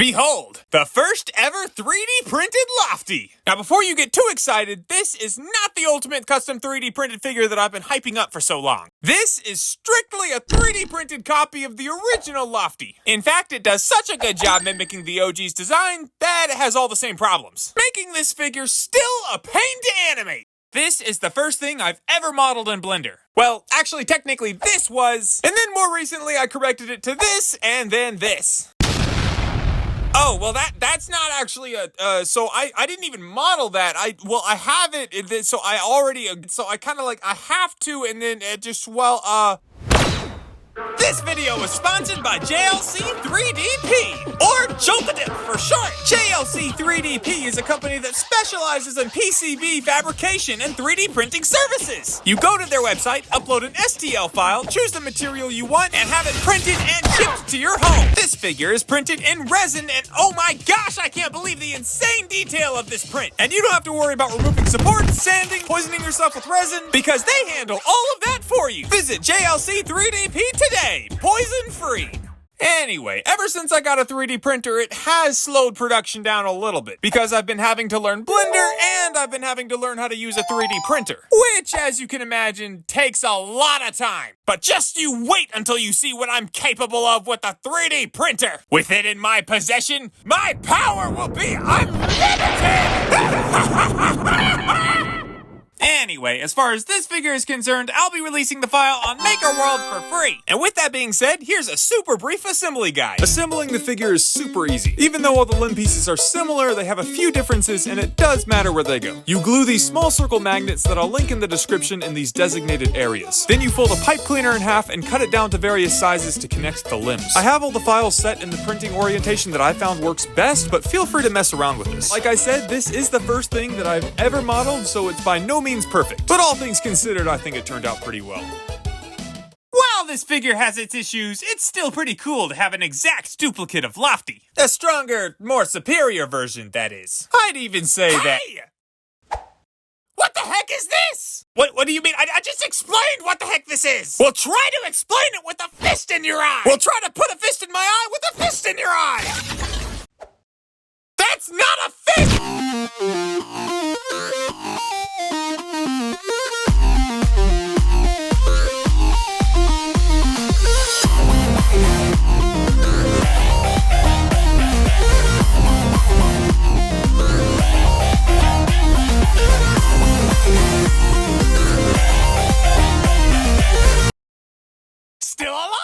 Behold, the first ever 3D printed Lofty. Now before you get too excited, this is not the ultimate custom 3D printed figure that I've been hyping up for so long. This is strictly a 3D printed copy of the original Lofty. In fact, it does such a good job mimicking the OG's design that it has all the same problems, making this figure still a pain to animate. This is the first thing I've ever modeled in Blender. Well, actually, technically this was, and then more recently I corrected it to this, and then this. Oh, well that's not actually so I didn't even model that. I have it, so I kind of like, I have to, and then it just, This video was sponsored by JLC 3DP, or Jolkadip for short. JLC 3DP is a company that specializes in PCB fabrication and 3D printing services. You go to their website, upload an STL file, choose the material you want, and have it printed and shipped to your home. This figure is printed in resin, and oh my gosh, I can't believe the insane detail of this print. And you don't have to worry about removing support, sanding, poisoning yourself with resin, because they handle all of that for you. Visit JLC 3DP today, poison free. Anyway, ever since I got a 3D printer, it has slowed production down a little bit because I've been having to learn Blender and I've been having to learn how to use a 3D printer, which, as you can imagine, takes a lot of time. But just you wait until you see what I'm capable of with a 3D printer. With it in my possession, my power will be unlimited! Anyway, as far as this figure is concerned, I'll be releasing the file on MakerWorld for free. And with that being said, here's a super brief assembly guide. Assembling the figure is super easy. Even though all the limb pieces are similar, they have a few differences, and it does matter where they go. You glue these small circle magnets that I'll link in the description in these designated areas. Then you fold a pipe cleaner in half and cut it down to various sizes to connect the limbs. I have all the files set in the printing orientation that I found works best, but feel free to mess around with this. Like I said, this is the first thing that I've ever modeled, so it's by no means perfect. But all things considered, I think it turned out pretty well. While this figure has its issues, it's still pretty cool to have an exact duplicate of Lofty. A stronger, more superior version, that is. I'd even say that... What the heck is this? What do you mean? I just explained what the heck this is. Well, try to explain it with a fist in your eye. Well, try to put a fist in my eye with a fist in your eye. That's not a fist! Still alive!